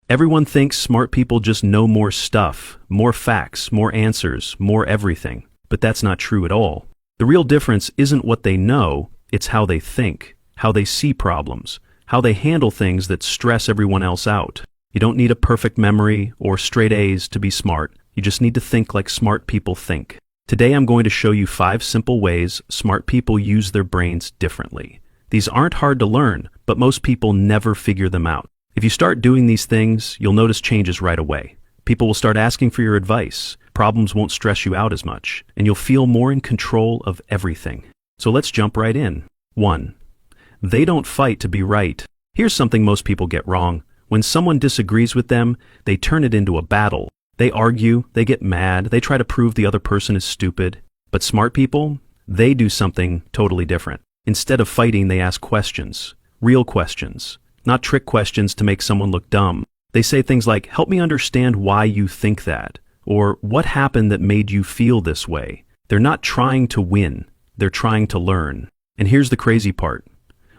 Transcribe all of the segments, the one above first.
Everyone thinks smart people just know more stuff, more facts, more answers, more everything. But that's not true at all. The real difference isn't what they know, it's how they think, how they see problems, how they handle things that stress everyone else out. You don't need a perfect memory or straight A's to be smart. You just need to think like smart people think. Today I'm going to show you 5 simple ways smart people use their brains differently. These aren't hard to learn, but most people never figure them out. If you start doing these things, you'll notice changes right away. People will start asking for your advice, problems won't stress you out as much, and you'll feel more in control of everything. So let's jump right in. 1. They don't fight to be right. Here's something most people get wrong. When someone disagrees with them, they turn it into a battle. They argue, they get mad, they try to prove the other person is stupid. But smart people, they do something totally different. Instead of fighting, they ask questions. Real questions. Not trick questions to make someone look dumb. They say things like, "Help me understand why you think that," or "What happened that made you feel this way?" They're not trying to win, they're trying to learn. And here's the crazy part.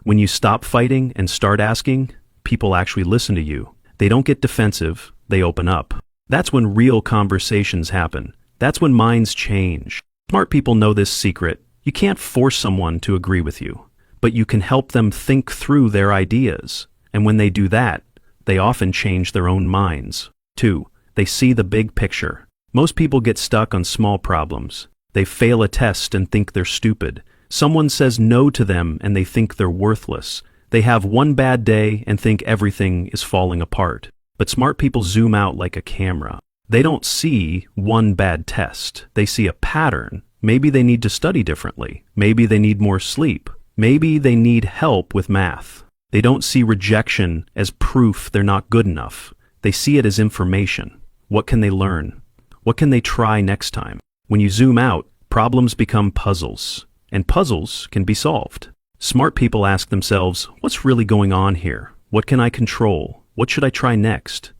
When you stop fighting and start asking, people actually listen to you. They don't get defensive, they open up. That's when real conversations happen. That's when minds change. Smart people know this secret. You can't force someone to agree with you, but you can help them think through their ideas. And when they do that, they often change their own minds. 2. They see the big picture. Most people get stuck on small problems. They fail a test and think they're stupid. Someone says no to them and they think they're worthless. They have one bad day and think everything is falling apart. But smart people zoom out like a camera. They don't see one bad test. They see a pattern. Maybe they need to study differently. Maybe they need more sleep. Maybe they need help with math. They don't see rejection as proof they're not good enough. They see it as information. What can they learn? What can they try next time? When you zoom out, problems become puzzles, and puzzles can be solved. Smart people ask themselves, what's really going on here? What can I control? What should I try next?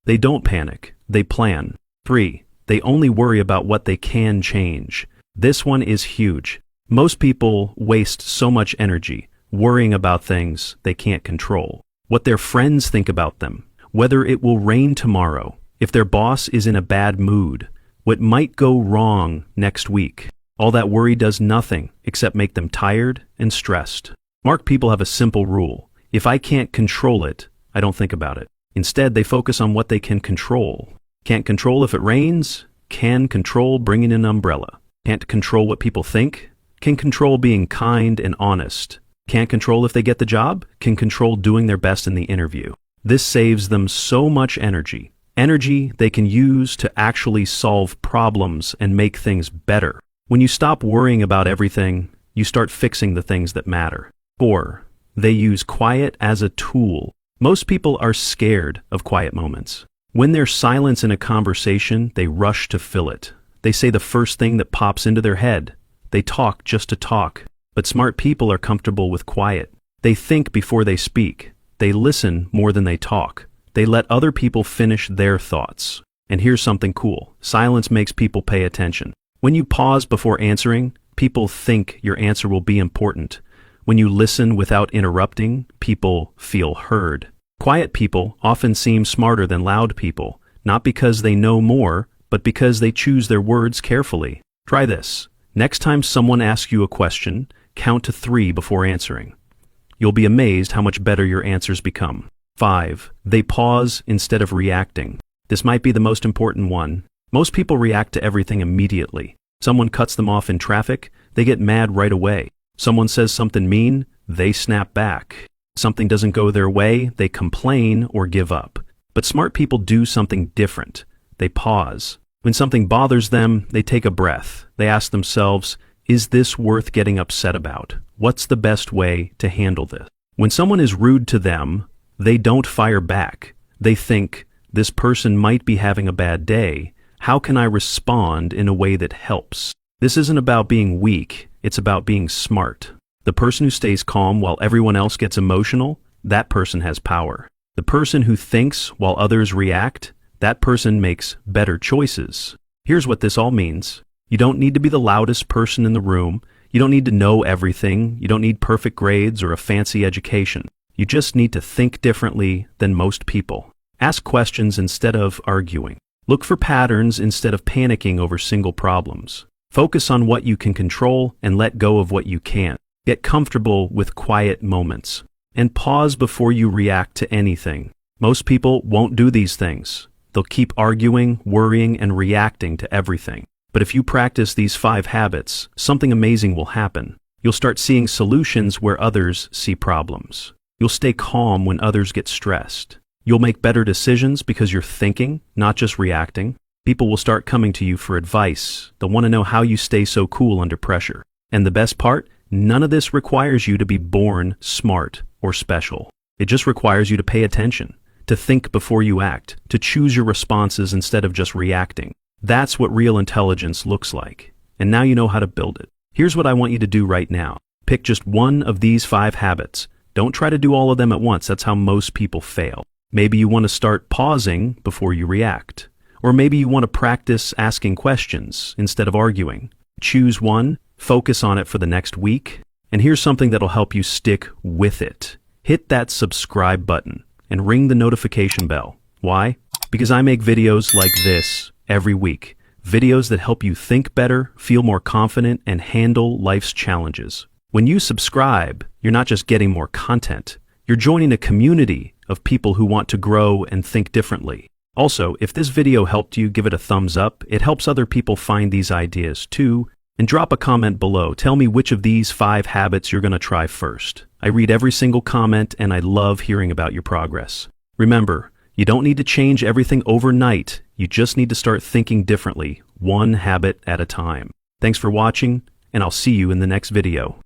They don't panic, they plan. 3. They only worry about what they can change. This one is huge. Most people waste so much energy worrying about things they can't control. What their friends think about them, whether it will rain tomorrow, if their boss is in a bad mood, what might go wrong next week. All that worry does nothing except make them tired and stressed. Smart people have a simple rule. If I can't control it, I don't think about it. Instead, they focus on what they can control. Can't control if it rains, can control bringing an umbrella. Can't control what people think, can control being kind and honest. Can't control if they get the job, can control doing their best in the interview. This saves them so much energy. Energy they can use to actually solve problems and make things better. When you stop worrying about everything, you start fixing the things that matter. 4. They use quiet as a tool. Most people are scared of quiet moments. When there's silence in a conversation, they rush to fill it. They say the first thing that pops into their head. They talk just to talk. But smart people are comfortable with quiet. They think before they speak. They listen more than they talk. They let other people finish their thoughts. And here's something cool. Silence makes people pay attention. When you pause before answering, people think your answer will be important. When you listen without interrupting, people feel heard. Quiet people often seem smarter than loud people, not because they know more, but because they choose their words carefully. Try this. Next time someone asks you a question, count to 3 before answering. You'll be amazed how much better your answers become. 5. They pause instead of reacting. This might be the most important one. Most people react to everything immediately. Someone cuts them off in traffic, they get mad right away. Someone says something mean, they snap back. Something doesn't go their way, they complain or give up. But smart people do something different. They pause. When something bothers them, they take a breath. They ask themselves, is this worth getting upset about? What's the best way to handle this? When someone is rude to them, they don't fire back. They think, this person might be having a bad day. How can I respond in a way that helps? This isn't about being weak, it's about being smart. The person who stays calm while everyone else gets emotional, that person has power. The person who thinks while others react, that person makes better choices. Here's what this all means. You don't need to be the loudest person in the room. You don't need to know everything. You don't need perfect grades or a fancy education. You just need to think differently than most people. Ask questions instead of arguing. Look for patterns instead of panicking over single problems. Focus on what you can control and let go of what you can't. Get comfortable with quiet moments. And pause before you react to anything. Most people won't do these things. They'll keep arguing, worrying, and reacting to everything. But if you practice these 5 habits, something amazing will happen. You'll start seeing solutions where others see problems. You'll stay calm when others get stressed. You'll make better decisions because you're thinking, not just reacting. People will start coming to you for advice. They'll want to know how you stay so cool under pressure. And the best part? None of this requires you to be born smart or special. It just requires you to pay attention, to think before you act, to choose your responses instead of just reacting. That's what real intelligence looks like. And now you know how to build it. Here's what I want you to do right now. Pick just one of these 5 habits. Don't try to do all of them at once. That's how most people fail. Maybe you want to start pausing before you react. Or maybe you want to practice asking questions instead of arguing. Choose one, focus on it for the next week, and here's something that'll help you stick with it. Hit that subscribe button and ring the notification bell. Why? Because I make videos like this every week. Videos that help you think better, feel more confident, and handle life's challenges. When you subscribe, you're not just getting more content. You're joining a community of people who want to grow and think differently. Also, if this video helped you, give it a thumbs up. It helps other people find these ideas too. And drop a comment below. Tell me which of these 5 habits you're going to try first. I read every single comment and I love hearing about your progress. Remember, you don't need to change everything overnight. You just need to start thinking differently, one habit at a time. Thanks for watching, and I'll see you in the next video.